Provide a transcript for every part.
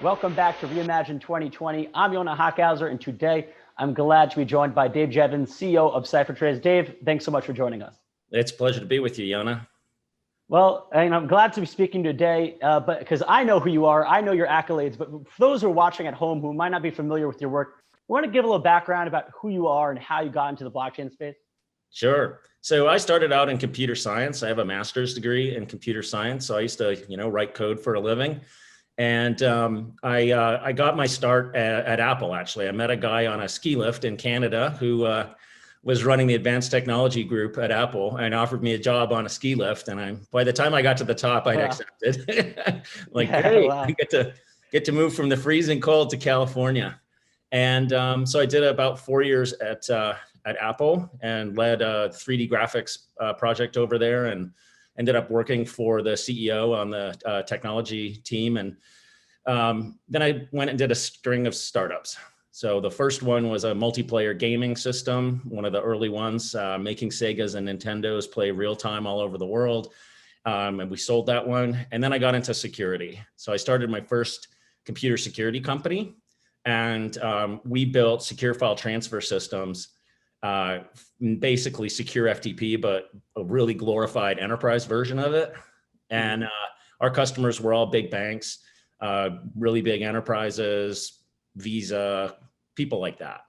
Welcome back to Reimagine 2020. I'm Yonah Hochhauser, and today I'm glad to be joined by Dave Jevans, CEO of CipherTrace. Dave, thanks so much for joining us. It's a pleasure to be with you, Yonah. Well, and I'm glad to be speaking today, but because I know who you are, I know your accolades, but for those who are watching at home who might not be familiar with your work, you want to give a little background about who you are and how you got into the blockchain space? Sure. So I started out in computer science. I have a master's degree in computer science. So I used to, write code for a living. And I got my start at Apple, actually. I met a guy on a ski lift in Canada who was running the advanced technology group at Apple and offered me a job on a ski lift. And by the time I got to the top, I'd accepted. Great, wow. I get to move from the freezing cold to California. And so I did about 4 years at Apple and led a 3D graphics project over there, and ended up working for the CEO on the technology team. And then I went and did a string of startups. So the first one was a multiplayer gaming system, one of the early ones, making Segas and Nintendos play real time all over the world. And we sold that one. And then I got into security. So I started my first computer security company, and we built secure file transfer systems, basically secure FTP, but a really glorified enterprise version of it. And our customers were all big banks, really big enterprises, Visa, people like that.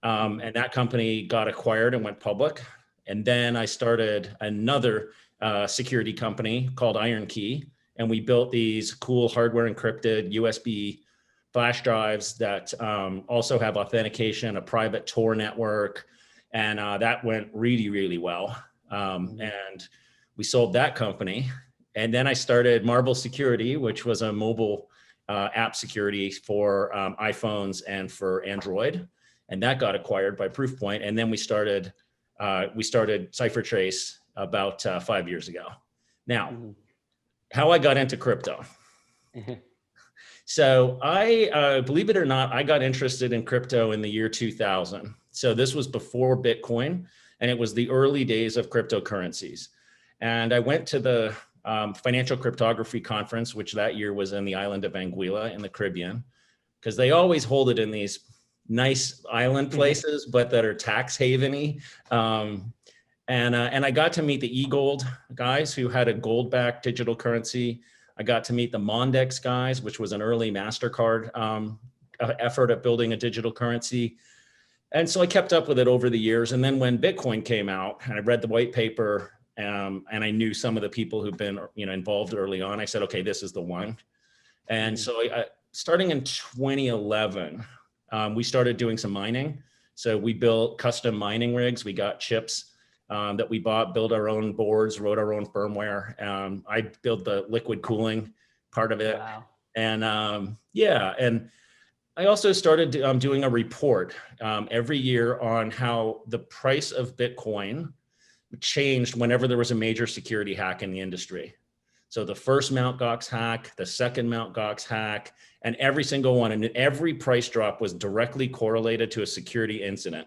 And that company got acquired and went public. And then I started another security company called IronKey, and we built these cool hardware encrypted USB flash drives that also have authentication, a private Tor network. And that went really, really well. And we sold that company. And then I started Marble Security, which was a mobile app security for iPhones and for Android. And that got acquired by Proofpoint. And then we started CipherTrace about 5 years ago. Now, how I got into crypto. So I, believe it or not, I got interested in crypto in the year 2000. So this was before Bitcoin, and it was the early days of cryptocurrencies. And I went to the Financial Cryptography Conference, which that year was in the island of Anguilla in the Caribbean, because they always hold it in these nice island places, but that are tax haveny. And I got to meet the eGold guys who had a gold-backed digital currency. I got to meet the Mondex guys, which was an early MasterCard effort at building a digital currency. And so I kept up with it over the years. And then when Bitcoin came out, and I read the white paper, and I knew some of the people who've been involved early on, I said, okay, this is the one. And so starting in 2011, we started doing some mining. So we built custom mining rigs. We got chips that we bought, built our own boards, wrote our own firmware. I built the liquid cooling part of it. Wow. And and I also started doing a report every year on how the price of Bitcoin changed whenever there was a major security hack in the industry. So the first Mt. Gox hack, the second Mt. Gox hack, and every single one, and every price drop was directly correlated to a security incident.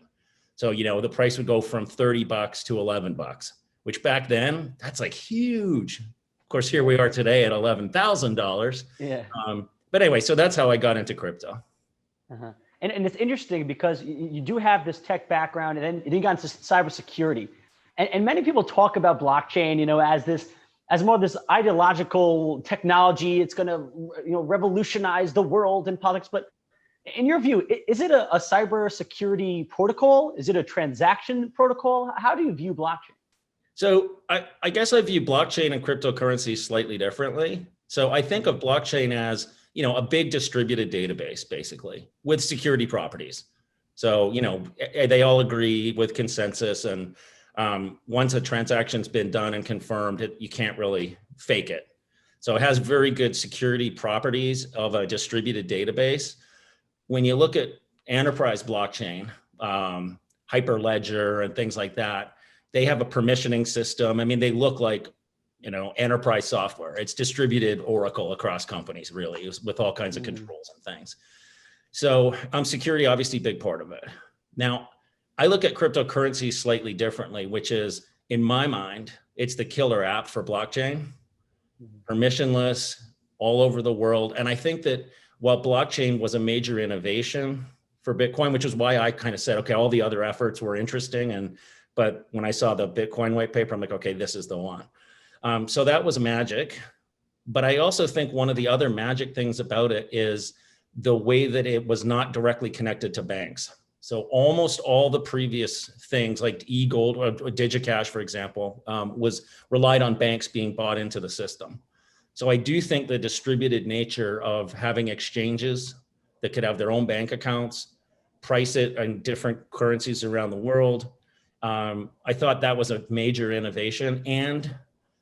So, the price would go from $30 to $11, which back then, that's like huge. Of course, here we are today at $11,000. Yeah. But anyway, so that's how I got into crypto. And it's interesting because you do have this tech background, and then you got into cybersecurity. And many people talk about blockchain, as more of this ideological technology. It's going to, revolutionize the world and politics. But in your view, is it a cybersecurity protocol? Is it a transaction protocol? How do you view blockchain? So I guess I view blockchain and cryptocurrency slightly differently. So I think of blockchain as, a big distributed database, basically, with security properties. So, they all agree with consensus, and once a transaction's been done and confirmed, you can't really fake it. So it has very good security properties of a distributed database. When you look at enterprise blockchain, Hyperledger and things like that, they have a permissioning system. I mean, they look like, enterprise software. It's distributed Oracle across companies, really, with all kinds of controls and things. So security, obviously, a big part of it. Now, I look at cryptocurrencies slightly differently, which is, in my mind, it's the killer app for blockchain, permissionless, all over the world. And I think that while blockchain was a major innovation for Bitcoin, which is why I kind of said, okay, all the other efforts were interesting. But when I saw the Bitcoin white paper, I'm like, okay, this is the one. So that was magic. But I also think one of the other magic things about it is the way that it was not directly connected to banks. So almost all the previous things like e-gold or DigiCash, for example, was relied on banks being bought into the system. So I do think the distributed nature of having exchanges that could have their own bank accounts, price it in different currencies around the world. I thought that was a major innovation, and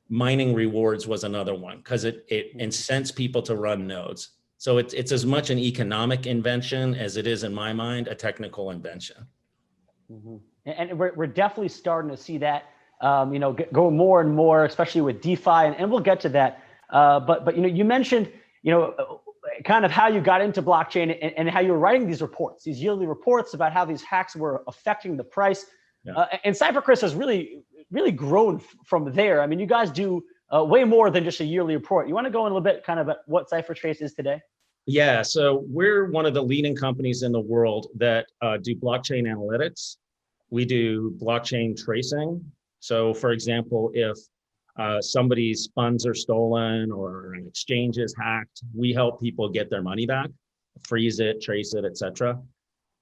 mining rewards was another one because it incents people to run nodes. So it's as much an economic invention as it is, in my mind, a technical invention. Mm-hmm. And we're definitely starting to see that, go more and more, especially with DeFi, and we'll get to that. But you mentioned, kind of how you got into blockchain and how you were writing these reports, these yearly reports about how these hacks were affecting the price. Yeah. And CipherTrace has really grown from there. I mean, you guys do way more than just a yearly report. You want to go in a little bit kind of about what CipherTrace is today? Yeah, so we're one of the leading companies in the world that do blockchain analytics. We do blockchain tracing. So for example, if somebody's funds are stolen or an exchange is hacked, we help people get their money back, freeze it, trace it, etc.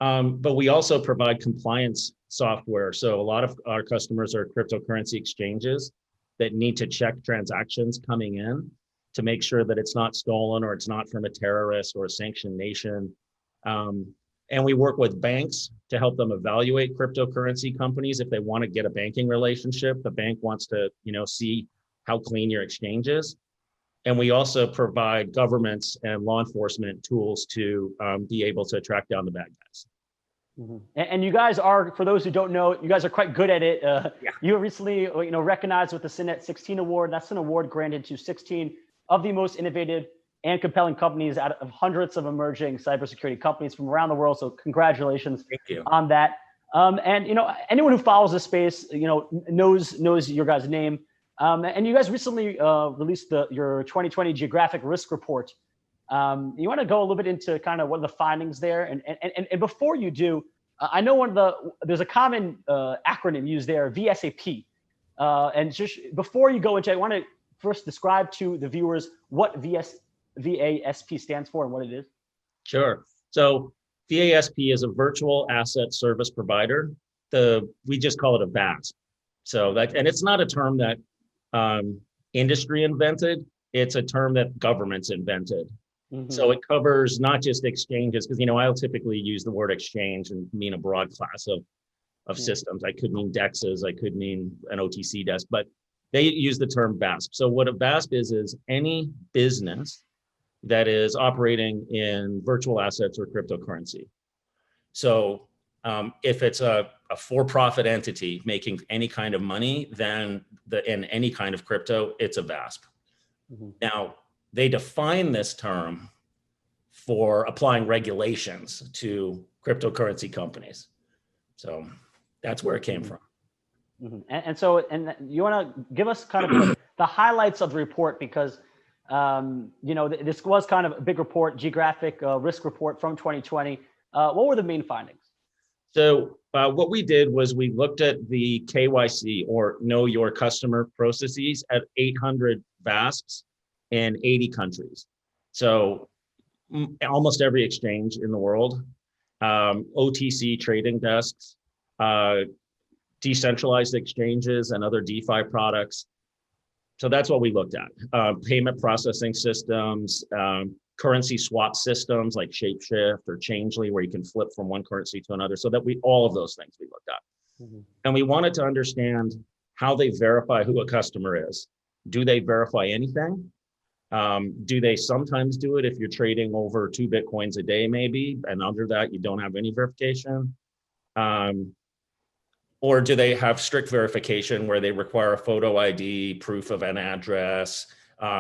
But we also provide compliance software. So a lot of our customers are cryptocurrency exchanges that need to check transactions coming in to make sure that it's not stolen or it's not from a terrorist or a sanctioned nation. And we work with banks to help them evaluate cryptocurrency companies. If they want to get a banking relationship, the bank wants to, see how clean your exchange is. And we also provide governments and law enforcement tools to be able to track down the bad guys. Mm-hmm. And you guys are, for those who don't know, you guys are quite good at it. Yeah. You were recently, recognized with the CINET 16 award. That's an award granted to 16 of the most innovative and compelling companies out of hundreds of emerging cybersecurity companies from around the world. So congratulations on that. And anyone who follows this space, knows your guys' name. And you guys recently released your 2020 Geographic Risk Report. You want to go a little bit into kind of what are the findings there, and before you do, I know there's a common acronym used there, VSAP, and just before you go into it, I want to first describe to the viewers what VASP stands for and what it is. Sure. So VASP is a virtual asset service provider. We just call it a VASP. So and it's not a term that industry invented. It's a term that governments invented. Mm-hmm. So it covers not just exchanges, because I'll typically use the word exchange and mean a broad class of systems. I could mean DEXes, I could mean an OTC desk, but they use the term VASP. So what a VASP is any business that is operating in virtual assets or cryptocurrency. So if it's a for-profit entity making any kind of money, then in any kind of crypto, it's a VASP. Mm-hmm. Now, they define this term for applying regulations to cryptocurrency companies. So that's where it came from. Mm-hmm. And so you want to give us kind of the highlights of the report, because this was kind of a big report, Geographic Risk Report from 2020. What were the main findings? So what we did was we looked at the KYC, or Know Your Customer processes, at 800 VASPs in 80 countries. So almost every exchange in the world, OTC trading desks, decentralized exchanges and other DeFi products. So that's what we looked at. Payment processing systems, currency swap systems like Shapeshift or Changely, where you can flip from one currency to another. So that all of those things we looked at. Mm-hmm. And we wanted to understand how they verify who a customer is. Do they verify anything? Do they sometimes do it if you're trading over 2 Bitcoins a day, maybe, and under that you don't have any verification? Or do they have strict verification where they require a photo ID, proof of an address,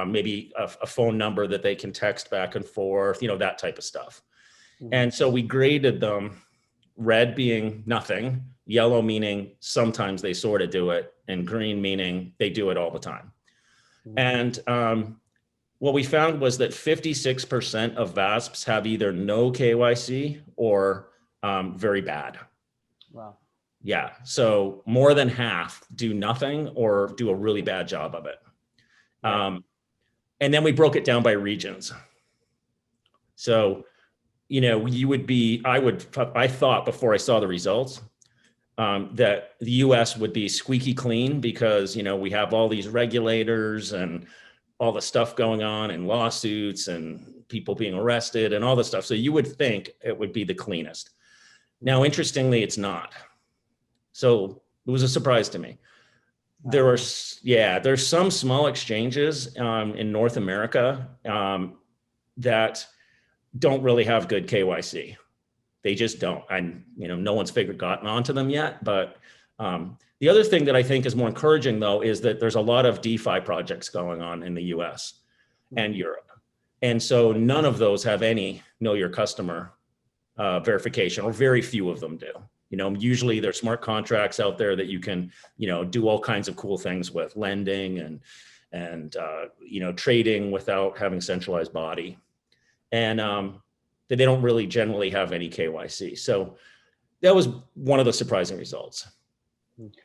maybe a phone number that they can text back and forth, that type of stuff. Mm-hmm. And so we graded them, red being nothing, yellow meaning sometimes they sort of do it, and green meaning they do it all the time. Mm-hmm. And what we found was that 56% of VASPs have either no KYC or very bad. Wow. Yeah, so more than half do nothing or do a really bad job of it. Right. And then we broke it down by regions. So, you would be, I thought before I saw the results, that the US would be squeaky clean because, we have all these regulators and all the stuff going on and lawsuits and people being arrested and all this stuff. So you would think it would be the cleanest. Now, interestingly, it's not. So it was a surprise to me. There's some small exchanges in North America that don't really have good KYC. They just don't. And no one's gotten onto them yet. But the other thing that I think is more encouraging, though, is that there's a lot of DeFi projects going on in the US and Europe. And so none of those have any know your customer verification, or very few of them do. Usually there's smart contracts out there that you can, do all kinds of cool things with, lending and trading without having centralized body. And they don't really generally have any KYC. So that was one of the surprising results.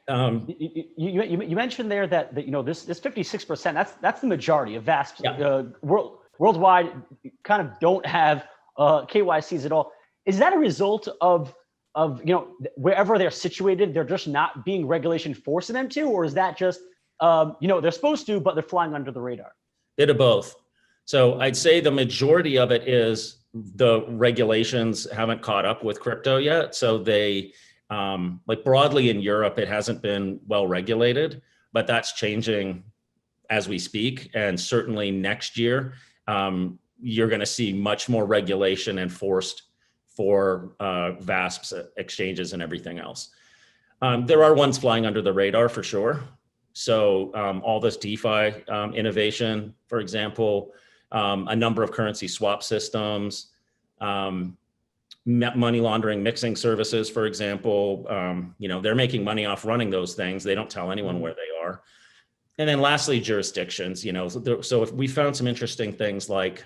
You mentioned there that this 56%, that's the majority of VASPs. Yeah. Worldwide kind of don't have KYCs at all. Is that a result of wherever they're situated, they're just not being regulation forcing them to, or is that just they're supposed to, but they're flying under the radar? Bit of both. So I'd say the majority of it is the regulations haven't caught up with crypto yet. So they, like broadly in Europe, it hasn't been well regulated, but that's changing as we speak. And certainly next year, you're going to see much more regulation enforced for VASPs, exchanges, and everything else. There are ones flying under the radar for sure. So all this DeFi innovation, for example, a number of currency swap systems, money laundering mixing services, for example, they're making money off running those things. They don't tell anyone where they are. And then lastly, jurisdictions, so if we found some interesting things like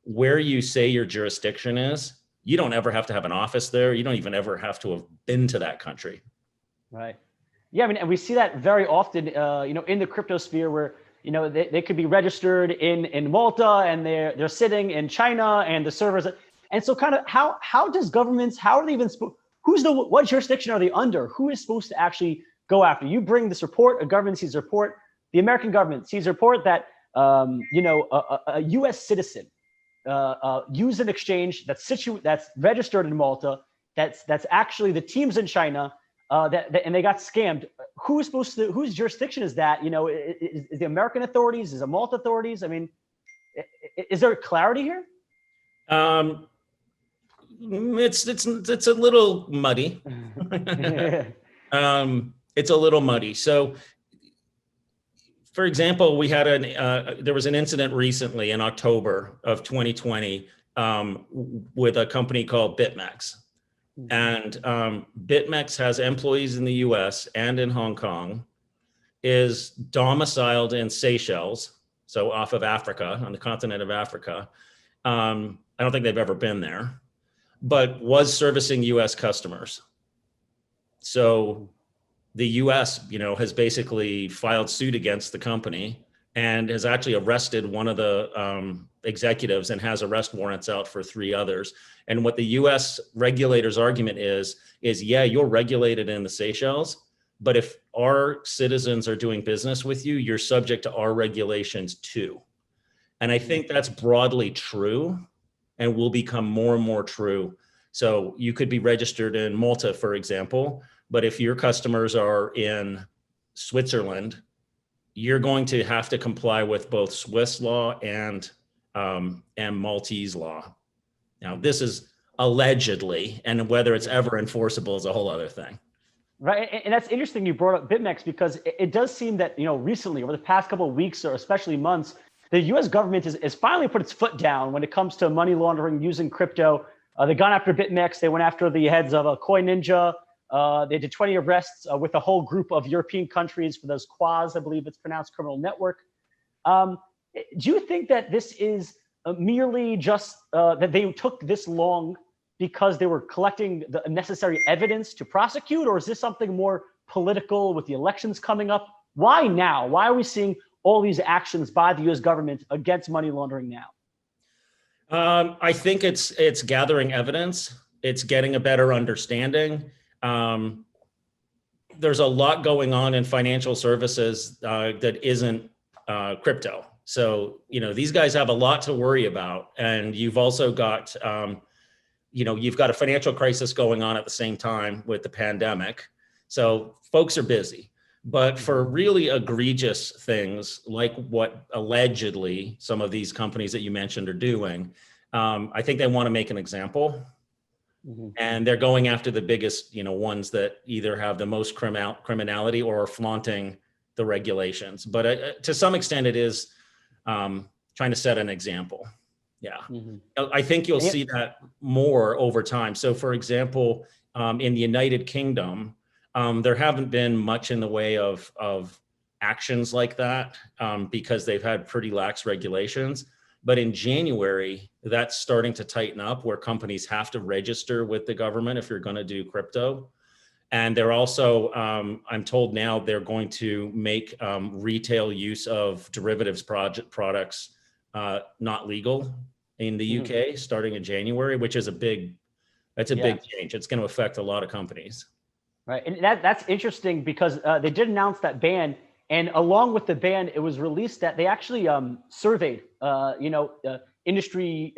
where you say your jurisdiction is, you don't ever have to have an office there. You don't even ever have to have been to that country. Right. Yeah, I mean, and we see that very often, in the crypto sphere where, they could be registered in Malta and they're sitting in China and the servers. And so kind of how does governments, how are they even, what jurisdiction are they under? Who is supposed to actually go after? You bring this report, a government sees a report, the American government sees a report that, a US citizen use an exchange that's registered in Malta, that's actually the teams in China, and they got scammed. Whose jurisdiction is that? Is the American authorities? Is it Malta authorities? I mean, is there clarity here? It's a little muddy. It's a little muddy. So, for example, we had there was an incident recently in October of 2020 with a company called BitMEX. And BitMEX has employees in the US and in Hong Kong, is domiciled in Seychelles, so off of Africa, on the continent of Africa. I don't think they've ever been there, but was servicing US customers. So the US, has basically filed suit against the company and has actually arrested one of the executives and has arrest warrants out for 3 others. And what the US regulators' argument is, yeah, you're regulated in the Seychelles, but if our citizens are doing business with you, you're subject to our regulations too. And I think that's broadly true and will become more and more true. So you could be registered in Malta, for example, but if your customers are in Switzerland, you're going to have to comply with both Swiss law and Maltese law. Now, this is allegedly, and whether it's ever enforceable is a whole other thing. Right, and that's interesting you brought up BitMEX, because it does seem that, recently, over the past couple of weeks or especially months, the US government is finally put its foot down when it comes to money laundering using crypto. They've gone after BitMEX. They went after the heads of Coin Ninja. They did 20 arrests with a whole group of European countries for those Quas, I believe it's pronounced, criminal network. Do you think that this is merely just that they took this long because they were collecting the necessary evidence to prosecute, or is this something more political with the elections coming up? Why now? Why are we seeing all these actions by the U.S. government against money laundering now? I think it's gathering evidence. It's getting a better understanding. There's a lot going on in financial services that isn't crypto. So, these guys have a lot to worry about. And you've also got, you've got a financial crisis going on at the same time with the pandemic. So folks are busy. But for really egregious things like what allegedly some of these companies that you mentioned are doing, I think they want to make an example. And they're going after the biggest, ones that either have the most criminality or are flaunting the regulations. But to some extent, it is trying to set an example. Yeah, I think you'll see that more over time. So, for example, in the United Kingdom, there haven't been much in the way of actions like that because they've had pretty lax regulations. But in January, that's starting to tighten up where companies have to register with the government if you're going to do crypto. And they're also, I'm told now, they're going to make retail use of derivatives products not legal in the UK starting in January, which is big change. It's going to affect a lot of companies. Right, and that's interesting because they did announce that ban. And along with the ban, it was released that they actually surveyed, industry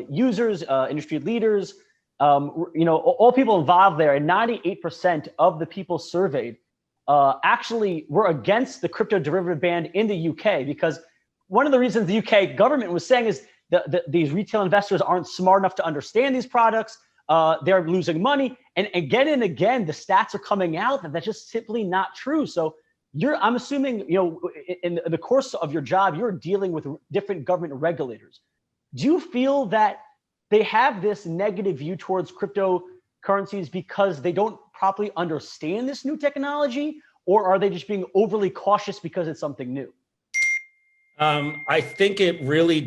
users, industry leaders, all people involved there. And 98% of the people surveyed actually were against the crypto derivative ban in the UK, because one of the reasons the UK government was saying is these retail investors aren't smart enough to understand these products. They're losing money. And again, the stats are coming out that that's just simply not true. So I'm assuming, in the course of your job, you're dealing with different government regulators. Do you feel that they have this negative view towards cryptocurrencies because they don't properly understand this new technology, or are they just being overly cautious because it's something new? I think it really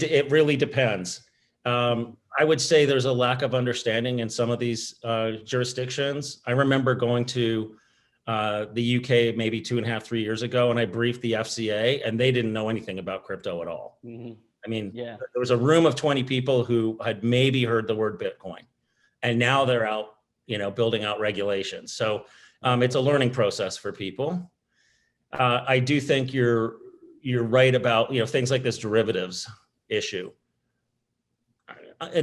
depends. I would say there's a lack of understanding in some of these jurisdictions. I remember going to the UK maybe 2.5, 3 years ago, and I briefed the FCA, and they didn't know anything about crypto at all. I mean, there was a room of 20 people who had maybe heard the word Bitcoin, and now they're out, building out regulations. So it's a learning process for people. I do think you're right about, things like this derivatives issue.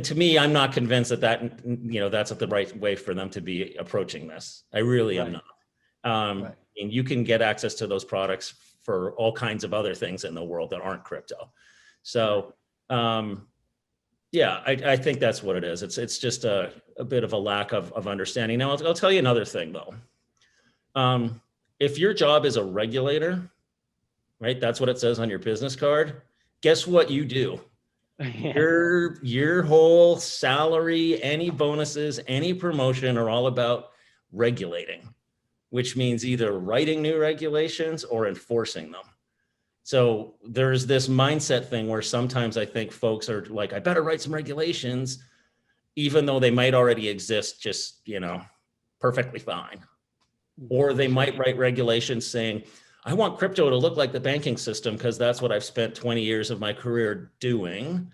To me, I'm not convinced that that's the right way for them to be approaching this. I really am not. And you can get access to those products for all kinds of other things in the world that aren't crypto. So, I think that's what it is. It's just a bit of a lack of understanding. Now, I'll tell you another thing though. If your job is a regulator, right? That's what it says on your business card. Guess what you do? Your whole salary, any bonuses, any promotion are all about regulating, which means either writing new regulations or enforcing them. So there's this mindset thing where sometimes I think folks are like, I better write some regulations, even though they might already exist just, perfectly fine. Or they might write regulations saying, I want crypto to look like the banking system because that's what I've spent 20 years of my career doing,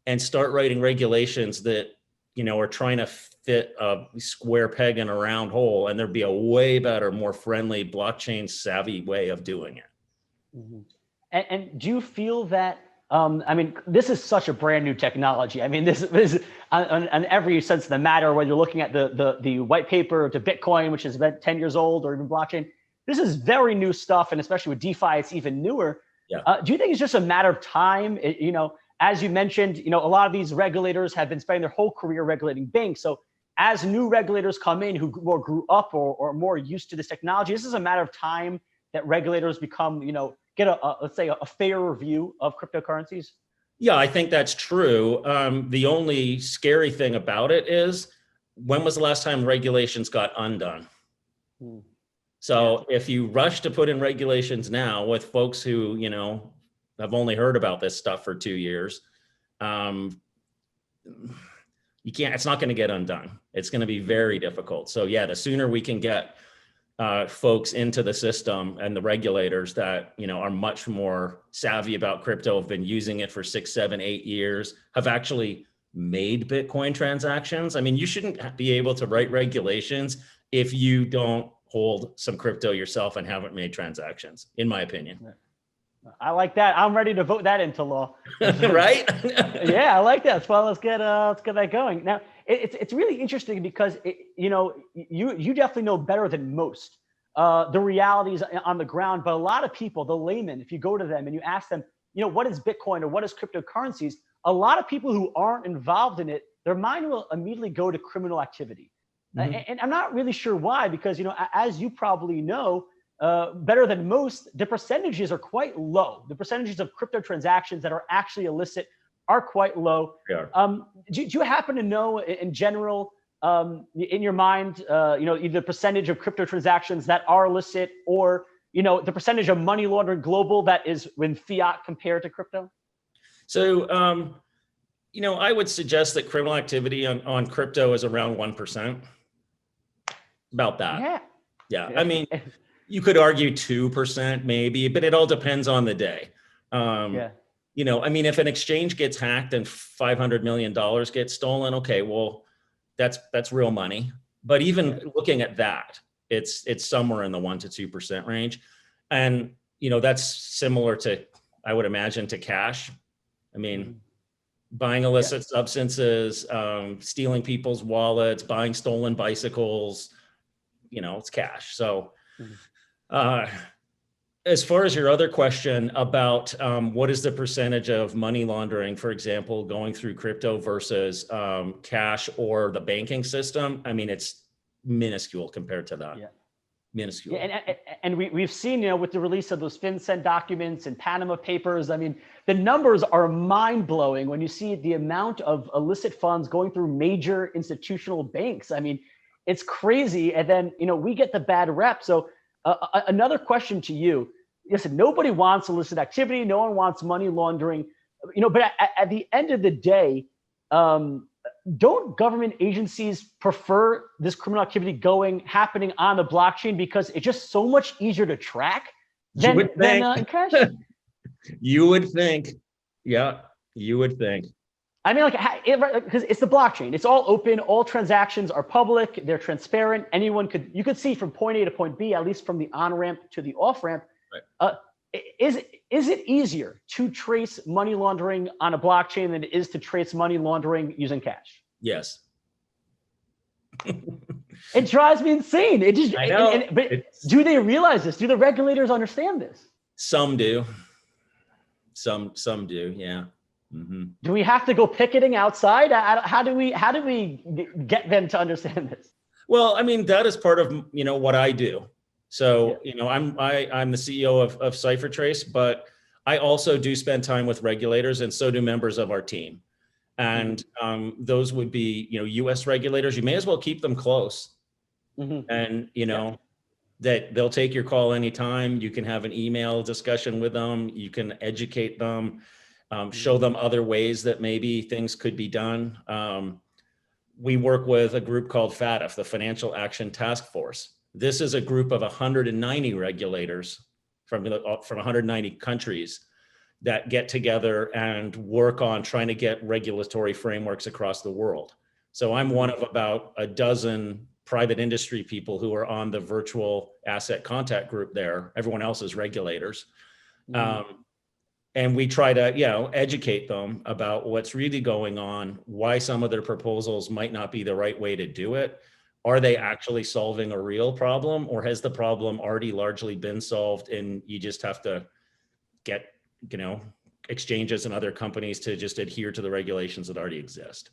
and start writing regulations that, are trying to fit a square peg in a round hole, and there'd be a way better, more friendly, blockchain savvy way of doing it. And do you feel that, this is such a brand new technology. This is on every sense of the matter, whether you're looking at the white paper to Bitcoin, which is about 10 years old, or even blockchain. This is very new stuff, and especially with DeFi, it's even newer. Do you think it's just a matter of time? As you mentioned, a lot of these regulators have been spending their whole career regulating banks. So as new regulators come in who more grew up or more used to this technology, this is a matter of time that regulators become, get let's say a fairer view of cryptocurrencies. Yeah, I think that's true. The only scary thing about it is, when was the last time regulations got undone? So if you rush to put in regulations now with folks who, have only heard about this stuff for 2 years. You can't, it's not going to get undone. It's going to be very difficult. So yeah, the sooner we can get folks into the system and the regulators that, you know, are much more savvy about crypto, have been using it for 6, 7, 8 years, have actually made Bitcoin transactions. I mean, you shouldn't be able to write regulations if you don't hold some crypto yourself and haven't made transactions, in my opinion. I like that. I'm ready to vote that into law. Right? Yeah, I like that. Well, let's get that going. Now, it's really interesting because you know, you definitely know better than most the realities on the ground. But a lot of people, the laymen, if you go to them and you ask them, you know, what is Bitcoin or what is cryptocurrencies? A lot of people who aren't involved in it, their mind will immediately go to criminal activity. And I'm not really sure why, because, you know, as you probably know, better than most, the percentages are quite low. The percentages of crypto transactions that are actually illicit are quite low. Do you happen to know in general, in your mind, you know, either the percentage of crypto transactions that are illicit, or, you know, the percentage of money laundering global that is when fiat compared to crypto? So, you know, I would suggest that criminal activity on crypto is around 1%. About that. Yeah. I mean, you could argue 2% maybe, but it all depends on the day. You know, I mean, if an exchange gets hacked and $500 million gets stolen, okay, well, that's real money. But even looking at that, it's somewhere in the 1 to 2% range. And, you know, that's similar to, I would imagine, to cash. I mean, buying illicit substances, stealing people's wallets, buying stolen bicycles, you know, it's cash. So as far as your other question about what is the percentage of money laundering, for example, going through crypto versus cash or the banking system, I mean, it's minuscule compared to that. Minuscule. And we've seen, you know, with the release of those FinCEN documents and Panama Papers, I mean, the numbers are mind-blowing when you see the amount of illicit funds going through major institutional banks. I mean, it's crazy. And then, you know, we get the bad rep. So another question to you. Listen, nobody wants illicit activity. No one wants money laundering, you know, but at the end of the day, don't government agencies prefer this criminal activity happening on the blockchain because it's just so much easier to track than in cash? You would think. Yeah, you would think. I mean, like, because it's the blockchain. It's all open. All transactions are public. They're transparent. You could see from point A to point B, at least from the on-ramp to the off-ramp. Right. Is it easier to trace money laundering on a blockchain than it is to trace money laundering using cash? Yes. It drives me insane. It just, I know. But do they realize this? Do the regulators understand this? Some do. Some do. Yeah. Do we have to go picketing outside? How do we get them to understand this? Well, I mean, that is part of, you know, what I do. So, you know, I'm the CEO of CipherTrace, but I also do spend time with regulators, and so do members of our team. And those would be, you know, US regulators. You may as well keep them close. And, you know, that they'll take your call anytime. You can have an email discussion with them. You can educate them. Show them other ways that maybe things could be done. We work with a group called FATF, the Financial Action Task Force. This is a group of 190 regulators from 190 countries that get together and work on trying to get regulatory frameworks across the world. So I'm one of about a dozen private industry people who are on the virtual asset contact group there. Everyone else is regulators. And we try to, you know, educate them about what's really going on, why some of their proposals might not be the right way to do it. Are they actually solving a real problem, or has the problem already largely been solved and you just have to get, you know, exchanges and other companies to just adhere to the regulations that already exist?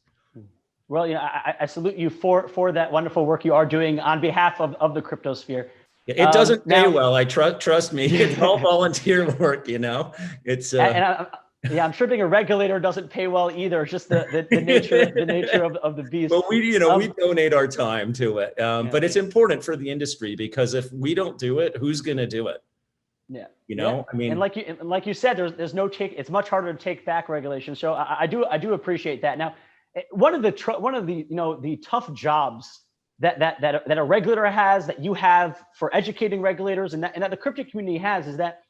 Well, you know, I salute you for that wonderful work you are doing on behalf of the crypto sphere. It doesn't pay well. I trust me. It's all volunteer work, you know. It's I'm sure being a regulator doesn't pay well either. It's just the nature of the beast. But we donate our time to it. But it's important for the industry, because if we don't do it, who's going to do it? Yeah. You know, I mean, and like you said, there's no take. It's much harder to take back regulation. So I do appreciate that. Now, one of the the tough jobs that a regulator has, that you have for educating regulators, and that the crypto community has, is that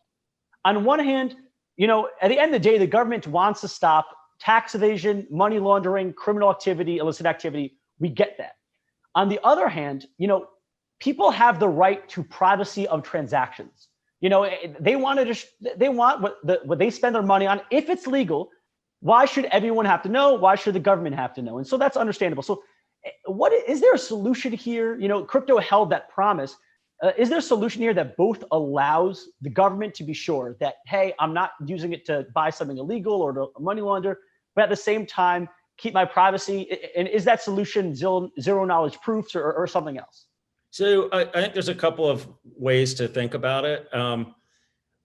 on one hand, at the end of the day, the government wants to stop tax evasion, money laundering, criminal activity, illicit activity. We get that. On the other hand, people have the right to privacy of transactions. They want what they spend their money on. If it's legal, why should everyone have to know? Why should the government have to know? And so that's understandable. So is there a solution here? Crypto held that promise. Is there a solution here that both allows the government to be sure that, hey, I'm not using it to buy something illegal or to money launder, but at the same time, keep my privacy? And is that solution zero knowledge proofs or something else? So I think there's a couple of ways to think about it.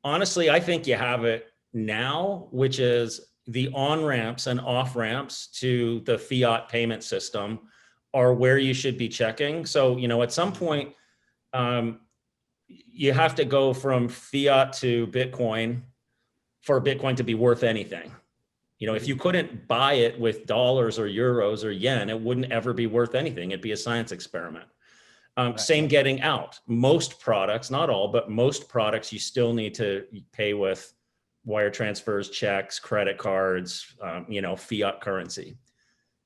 Honestly, I think you have it now, which is the on-ramps and off-ramps to the fiat payment system are where you should be checking. So, at some point, you have to go from fiat to Bitcoin for Bitcoin to be worth anything. If you couldn't buy it with dollars or euros or yen, it wouldn't ever be worth anything. It'd be a science experiment. Same getting out. Most products, not all, but most products, you still need to pay with wire transfers, checks, credit cards, fiat currency.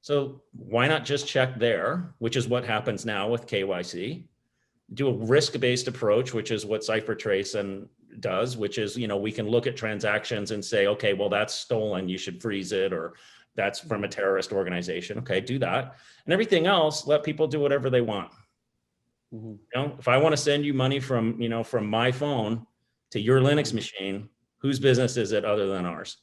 So why not just check there, which is what happens now with KYC? Do a risk-based approach, which is what CipherTrace does, which is, we can look at transactions and say, okay, well, that's stolen, you should freeze it, or that's from a terrorist organization. Okay, do that. And everything else, let people do whatever they want. If I want to send you money from my phone to your Linux machine, whose business is it other than ours?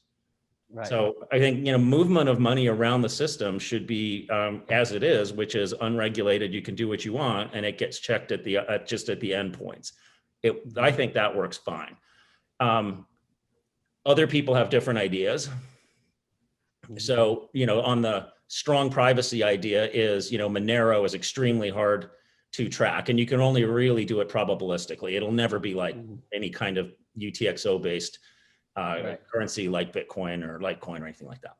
Right. So I think, movement of money around the system should be as it is, which is unregulated. You can do what you want, and it gets checked just at the endpoints. I think that works fine. Other people have different ideas. So, on the strong privacy idea is, Monero is extremely hard to track, and you can only really do it probabilistically. It'll never be like any kind of UTXO based currency like Bitcoin or Litecoin or anything like that.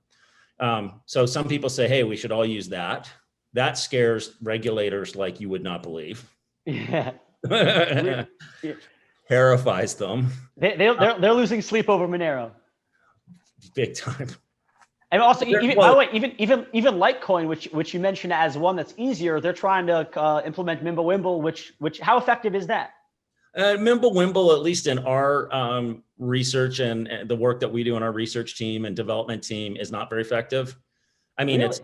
So some people say, hey, we should all use that. That scares regulators like you would not believe. Yeah. Terrifies them. They're losing sleep over Monero. Big time. And also, by the way, even Litecoin, which you mentioned as one that's easier, they're trying to implement Mimblewimble, which how effective is that? Mimblewimble, at least in our research and the work that we do on our research team and development team, is not very effective. I mean, really?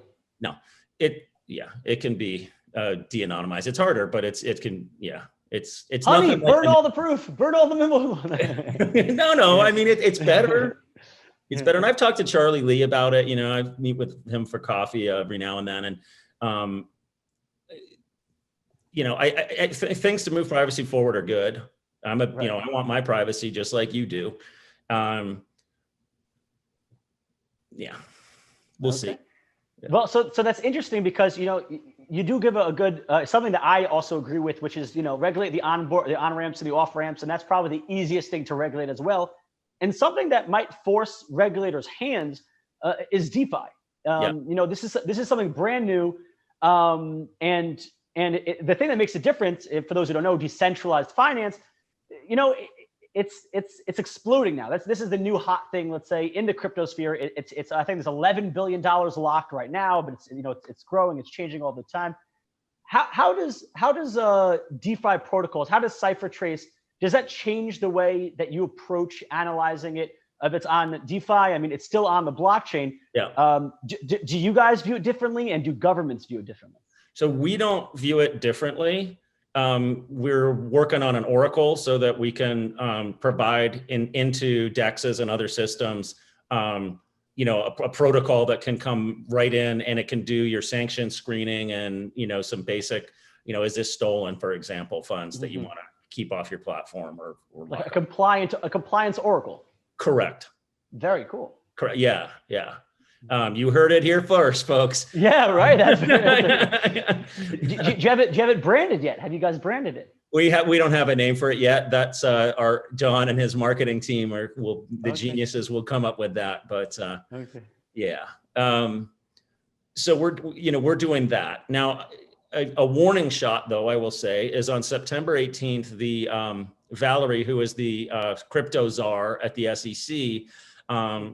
It can be de-anonymized. It's harder, but it's Honey, nothing burn all the proof, burn all the Mimblewimble. No, I mean, it's better. It's better. And I've talked to Charlie Lee about it. I meet with him for coffee every now and then. And, things to move privacy forward are good. I want my privacy just like you do. We'll see. Yeah. Well, so that's interesting because, you do give a good, something that I also agree with, which is, regulate the on-ramps and the off-ramps. And that's probably the easiest thing to regulate as well. And something that might force regulators' hands is DeFi. This is something brand new, and the thing that makes a difference, for those who don't know, decentralized finance, it's exploding now. This is the new hot thing. Let's say in the crypto sphere, it's I think there's $11 billion locked right now, but it's growing, it's changing all the time. How does DeFi protocols, how does CipherTrace, does that change the way that you approach analyzing it? If it's on DeFi, I mean, it's still on the blockchain. Yeah. Do you guys view it differently, and do governments view it differently? So we don't view it differently. We're working on an oracle so that we can provide into DEXes and other systems, a protocol that can come right in, and it can do your sanction screening and, some basic, is this stolen, for example, funds that you want to keep off your platform or like a compliance oracle. Correct. Very cool. Correct. Yeah. You heard it here first, folks. Yeah, right. Do you have it branded yet? Have you guys branded it? We don't have a name for it yet. That's our John and his marketing team the geniuses will come up with that. But yeah. So we're doing that now. A warning shot, though, I will say, is on September 18th. The Valerie, who is the crypto czar at the SEC,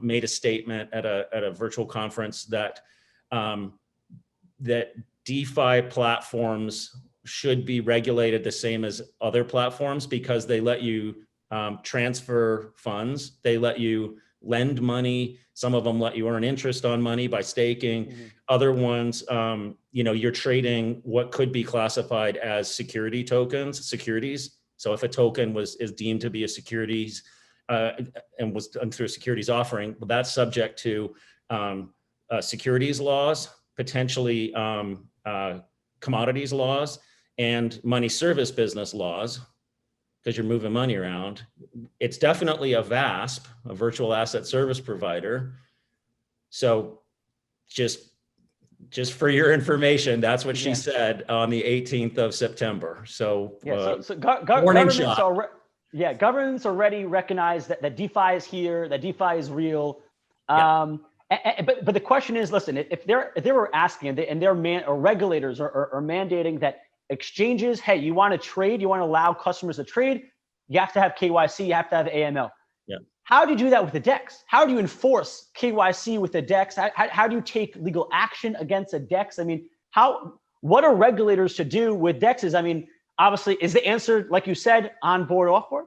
made a statement at a virtual conference that that DeFi platforms should be regulated the same as other platforms because they let you transfer funds, they let you lend money. Some of them let you earn interest on money by staking. Other ones, you're trading what could be classified as securities. So if a token is deemed to be a securities and was done through a securities offering, well, that's subject to securities laws, potentially commodities laws, and money service business laws, because you're moving money around. It's definitely a VASP, a virtual asset service provider. So just for your information, that's what she said on the 18th of September. So, governments already recognize that DeFi is here, that DeFi is real. But the question is, listen, if they were asking and regulators are mandating that exchanges, hey, you want to trade, you want to allow customers to trade, you have to have KYC, you have to have AML. Yeah. How do you do that with the DEX? How do you enforce KYC with the DEX? How do you take legal action against a DEX? I mean, what are regulators to do with DEXs? I mean, obviously, is the answer, like you said, on board, off board?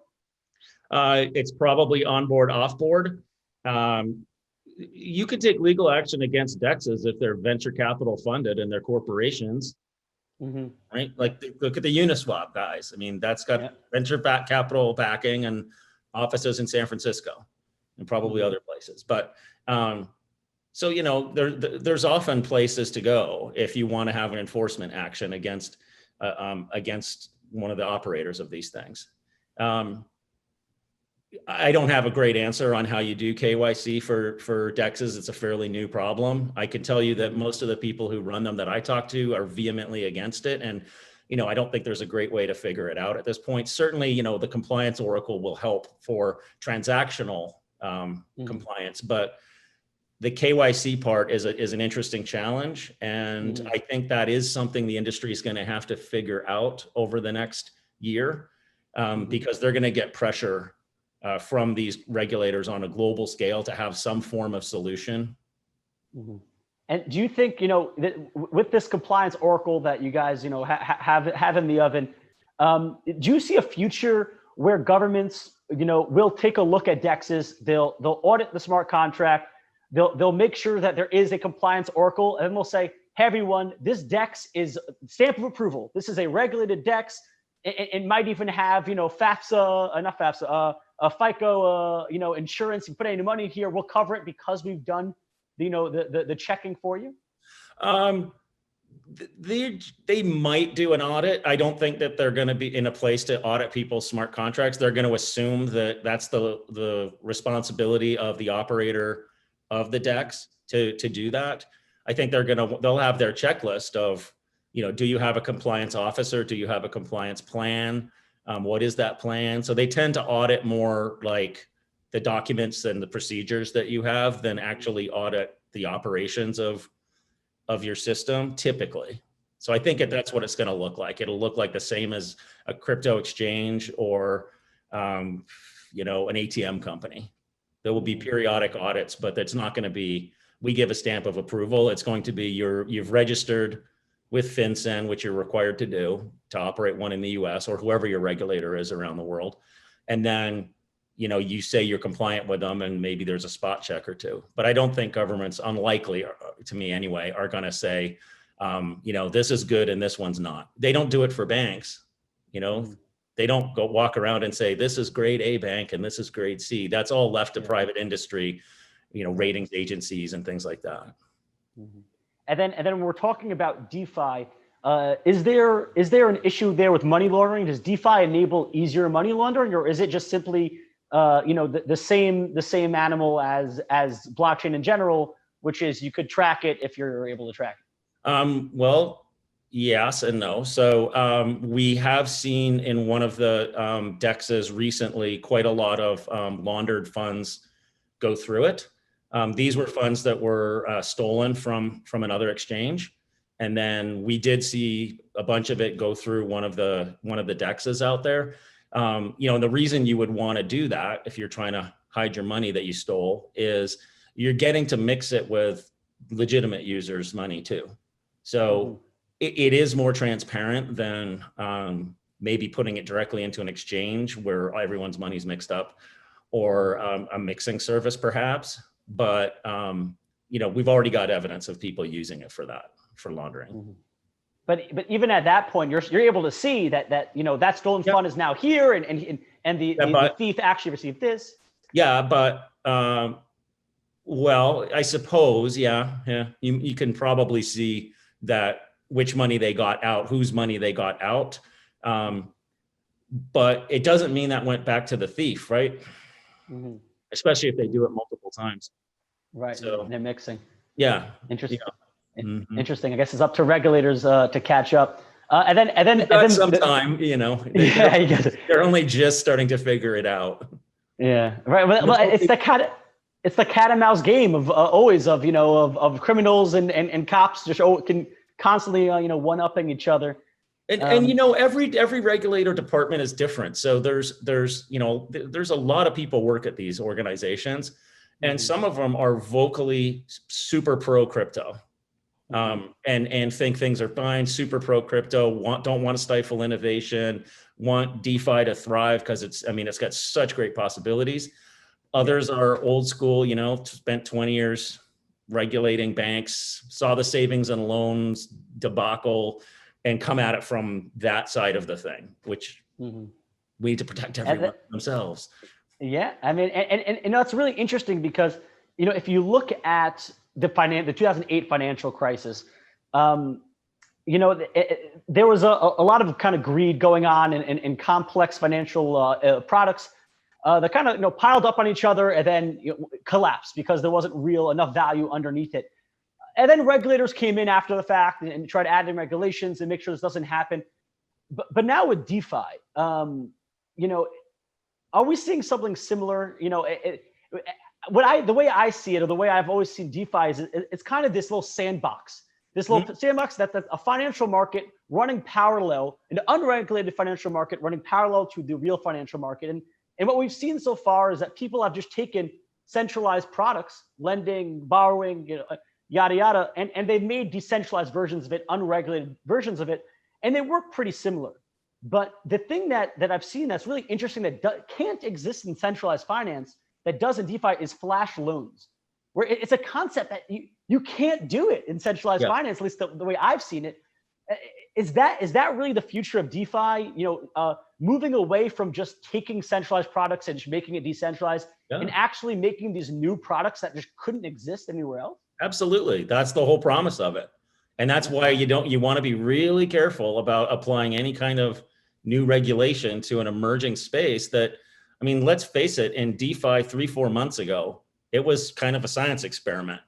It's probably on board, off board. You could take legal action against DEXs if they're venture capital funded and they're corporations. Right? Like look at the Uniswap guys. I mean, that's got venture capital backing and offices in San Francisco and probably other places. But so, there's often places to go if you want to have an enforcement action against one of the operators of these things. I don't have a great answer on how you do KYC for DEXs. It's a fairly new problem. I can tell you that most of the people who run them that I talk to are vehemently against it. And, I don't think there's a great way to figure it out at this point. Certainly, the compliance oracle will help for transactional compliance, but the KYC part is an interesting challenge. And I think that is something the industry is going to have to figure out over the next year because they're going to get pressure from these regulators on a global scale to have some form of solution. And do you think, that with this compliance oracle that you guys, have in the oven, do you see a future where governments, will take a look at DEXs, they'll audit the smart contract, they'll make sure that there is a compliance oracle, and then they'll say, hey, everyone, this DEX is stamp of approval. This is a regulated DEX. It might even have, a FICO, insurance. You put any money here, we'll cover it because we've done, the checking for you. They might do an audit. I don't think that they're going to be in a place to audit people's smart contracts. They're going to assume that that's the responsibility of the operator of the DEX to do that. I think they'll have their checklist of, do you have a compliance officer? Do you have a compliance plan? What is that plan? So they tend to audit more like the documents and the procedures that you have than actually audit the operations of your system typically. So I think that's what it's going to look like. It'll look like the same as a crypto exchange or, an ATM company. There will be periodic audits, but that's not going to be, we give a stamp of approval. It's going to be you've registered with FinCEN, which you're required to do to operate one in the US or whoever your regulator is around the world. And then, you say you're compliant with them and maybe there's a spot check or two. But I don't think governments, unlikely to me anyway, are going to say, this is good and this one's not. They don't do it for banks. They don't go walk around and say, this is grade A bank and this is grade C. That's all left to private industry, ratings agencies and things like that. And then when we're talking about DeFi, is there an issue there with money laundering? Does DeFi enable easier money laundering, or is it just simply the same animal as blockchain in general, which is you could track it if you're able to track it? Well, Yes and no. So we have seen in one of the DEXes recently quite a lot of laundered funds go through it. These were funds that were stolen from another exchange, and then we did see a bunch of it go through one of the DEXes out there. You know, and the reason you would want to do that if you're trying to hide your money that you stole is you're getting to mix it with legitimate users' money too. So it is more transparent than maybe putting it directly into an exchange where everyone's money's mixed up, or a mixing service perhaps. But you know, we've already got evidence of people using it for that, for laundering. But even at that point, you're able to see that you know that stolen fund is now here, and the thief actually received this. Yeah, but well, I suppose, yeah, you can probably see that which money they got out, whose money they got out. But it doesn't mean that went back to the thief, right? Especially if they do it multiple times. Right, so they're mixing. Yeah. Interesting. Yeah. Interesting. I guess it's up to regulators to catch up. And then some time, you know, they're only just starting to figure it out. Yeah, right. Well, it's the cat and mouse game of always of, you know, of criminals and cops just can constantly you know, one-upping each other. And you know, every regulator department is different. So there's you know, there's a lot of people work at these organizations, and some of them are vocally super pro crypto, and think things are fine, super pro crypto, don't want to stifle innovation, want DeFi to thrive because it's got such great possibilities. Others are old school, you know, spent 20 years regulating banks, saw the savings and loans debacle, and come at it from that side of the thing, which we need to protect everyone themselves. Yeah, I mean, and you know, it's really interesting because, you know, if you look at the 2008 financial crisis, you know, there was a lot of kind of greed going on in complex financial products that kind of, you know, piled up on each other and then, you know, collapsed because there wasn't enough value underneath it. And then regulators came in after the fact and tried to add in regulations and make sure this doesn't happen. But now with DeFi, you know, are we seeing something similar? You know, the way I see it, or the way I've always seen DeFi is it's kind of this little sandbox. This little sandbox that's a financial market running parallel, an unregulated financial market running parallel to the real financial market. And what we've seen so far is that people have just taken centralized products, lending, borrowing, you know, yada, yada, and they've made decentralized versions of it, unregulated versions of it, and they work pretty similar. But the thing that I've seen that's really interesting that can't exist in centralized finance that does in DeFi is flash loans, where it's a concept that you can't do it in centralized finance, at least the way I've seen it. Is that really the future of DeFi? You know, moving away from just taking centralized products and just making it decentralized and actually making these new products that just couldn't exist anywhere else? Absolutely. That's the whole promise of it. And that's why you want to be really careful about applying any kind of new regulation to an emerging space that, I mean, let's face it, in DeFi 3-4 months ago, it was kind of a science experiment.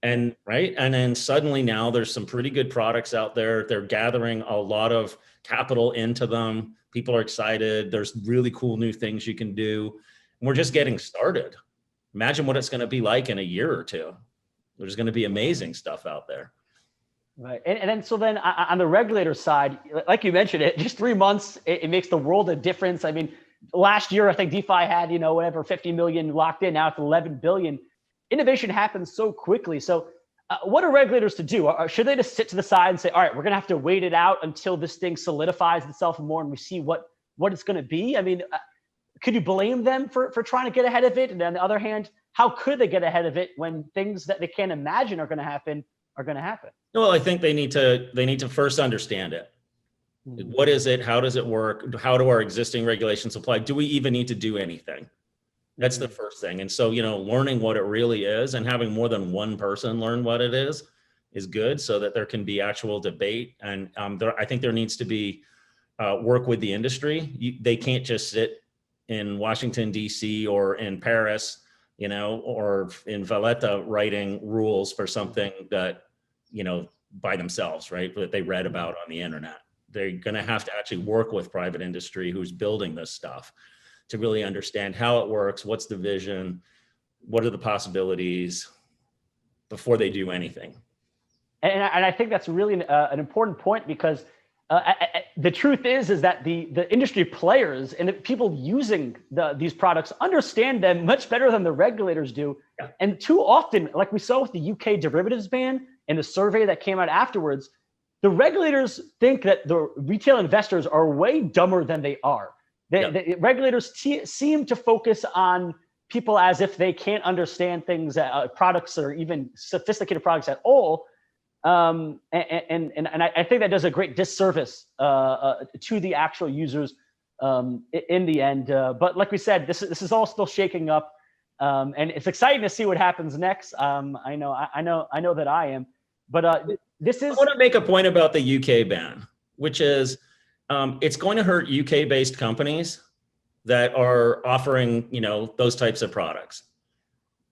And right. And then suddenly now there's some pretty good products out there. They're gathering a lot of capital into them. People are excited. There's really cool new things you can do. And we're just getting started. Imagine what it's going to be like in a year or two. There's going to be amazing stuff out there. Right. And then, so then on the regulator side, like you mentioned, it just 3 months, it makes the world of difference. I mean, last year, I think DeFi had, you know, whatever, 50 million locked in. Now it's 11 billion. Innovation happens so quickly. So what are regulators to do? Should they just sit to the side and say, all right, we're going to have to wait it out until this thing solidifies itself more and we see what it's going to be? I mean, could you blame them for trying to get ahead of it? And on the other hand, how could they get ahead of it when things that they can't imagine are going to happen are going to happen? Well, I think they need to first understand it. What is it? How does it work? How do our existing regulations apply? Do we even need to do anything? That's the first thing. And so, you know, learning what it really is and having more than one person learn what it is good so that there can be actual debate. And I think there needs to be work with the industry. They can't just sit in Washington, D.C. or in Paris, you know, or in Valletta writing rules for something that, you know, by themselves, right? That they read about on the internet. They're going to have to actually work with private industry who's building this stuff to really understand how it works, what's the vision, what are the possibilities before they do anything. And I think that's really an important point, because the truth is that the industry players and the people using these products understand them much better than the regulators do. Yeah. And too often, like we saw with the UK derivatives ban and the survey that came out afterwards, the regulators think that the retail investors are way dumber than they are. The regulators seem to focus on people as if they can't understand things, products, or even sophisticated products at all. And I think that does a great disservice to the actual users in the end. But like we said, this is all still shaking up, and it's exciting to see what happens next. I know that I am. But this is. I want to make a point about the UK ban, which is it's going to hurt UK-based companies that are offering, those types of products.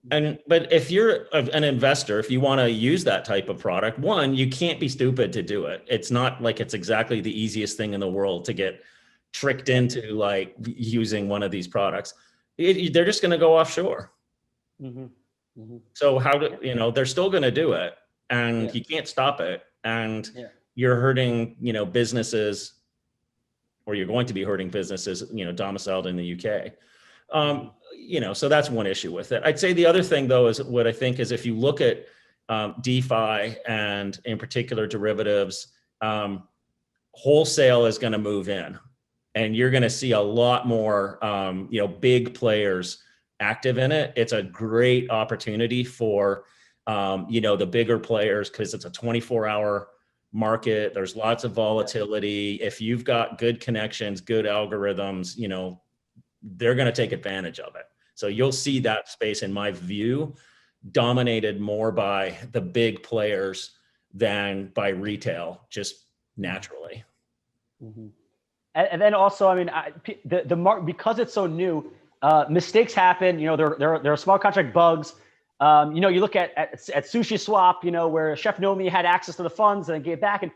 But if you're an investor, if you want to use that type of product, one, you can't be stupid to do it. It's not like it's exactly the easiest thing in the world to get tricked into like using one of these products. They're just going to go offshore. Mm-hmm. Mm-hmm. So they're still going to do it, and you can't stop it. And you're hurting, businesses, or you're going to be hurting businesses, domiciled in the UK. So that's one issue with it. I'd say the other thing, though, is what I think is if you look at DeFi and in particular derivatives, wholesale is going to move in, and you're going to see a lot more, big players active in it. It's a great opportunity for, the bigger players, because it's a 24-hour market. There's lots of volatility. If you've got good connections, good algorithms, they're going to take advantage of it. So you'll see that space, in my view, dominated more by the big players than by retail, just naturally. Mm-hmm. And then also, I mean, because it's so new, mistakes happen. There are smart contract bugs. You look at Sushi Swap, where Chef Nomi had access to the funds and then gave back. And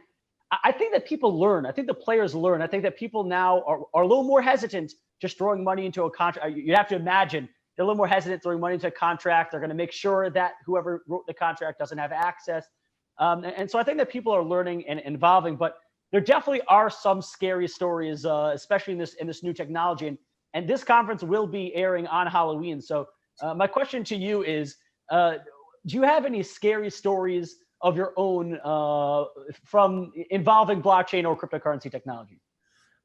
I think that people learn. I think the players learn. I think that people now are a little more hesitant just throwing money into a contract. You have to imagine they're a little more hesitant throwing money into a contract. They're going to make sure that whoever wrote the contract doesn't have access. And so I think that people are learning and evolving, but there definitely are some scary stories, especially in this new technology. And this conference will be airing on Halloween. So my question to you is, do you have any scary stories of your own from involving blockchain or cryptocurrency technology?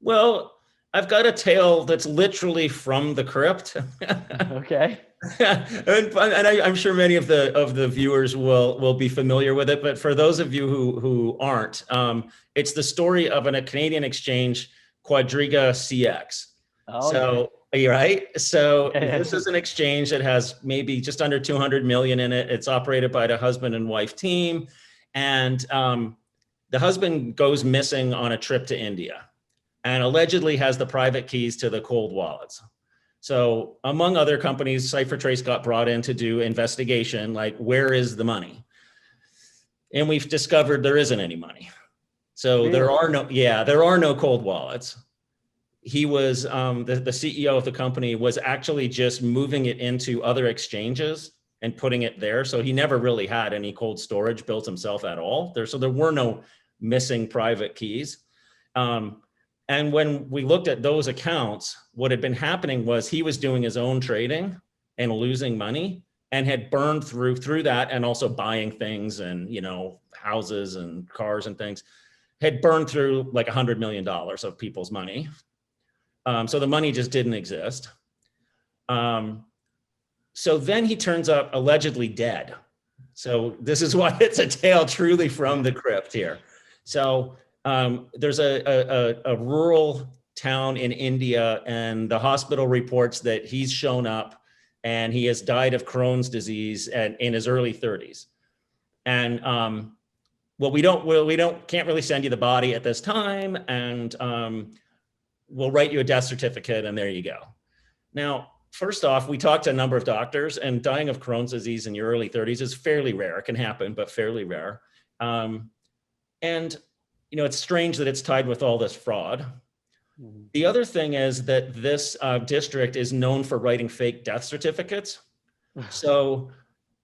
Well, I've got a tale that's literally from the crypt. Okay. and I'm sure many of the viewers will be familiar with it, but for those of you who aren't, it's the story of a Canadian exchange, Quadriga CX. Oh, so you're right. So this is an exchange that has maybe just under 200 million in it. It's operated by the husband and wife team, and the husband goes missing on a trip to India, and allegedly has the private keys to the cold wallets. So among other companies, CipherTrace got brought in to do investigation, like, where is the money? And we've discovered there isn't any money. So really? there are no cold wallets. He was, the CEO of the company was actually just moving it into other exchanges and putting it there. So he never really had any cold storage built himself at all. So there were no missing private keys. And when we looked at those accounts, what had been happening was he was doing his own trading and losing money, and had burned through that, and also buying things and, houses and cars and things, had burned through like $100 million of people's money. So the money just didn't exist. So then he turns up allegedly dead. So this is why it's a tale truly from the crypt here. So there's a rural town in India, and the hospital reports that he's shown up and he has died of Crohn's disease in his early 30s. And can't really send you the body at this time, and we'll write you a death certificate, and there you go. Now, first off, we talked to a number of doctors, and dying of Crohn's disease in your early 30s is fairly rare. It can happen, but fairly rare. And, it's strange that it's tied with all this fraud. The other thing is that this district is known for writing fake death certificates. So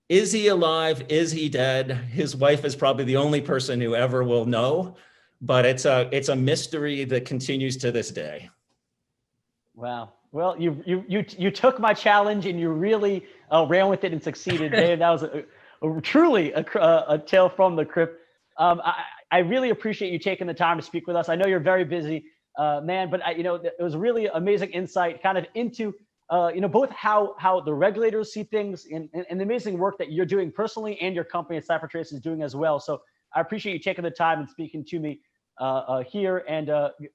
is he alive? Is he dead? His wife is probably the only person who ever will know, but it's a mystery that continues to this day. Wow. Well, you took my challenge and you really ran with it and succeeded, Dave. That was truly a tale from the crypt. I really appreciate you taking the time to speak with us. I know you're very busy, man, but it was really amazing insight kind of into both how the regulators see things and the amazing work that you're doing personally and your company at CipherTrace is doing as well. So I appreciate you taking the time and speaking to me here. And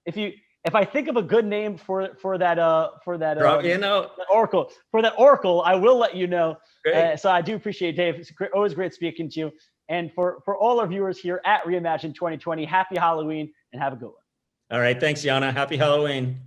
if I think of a good name for that oracle, I will let you know. So I do appreciate it, Dave. It's always great speaking to you. And for all our viewers here at REIMAGINE 2020, happy Halloween and have a good one. All right. Thanks, Yonah. Happy Halloween.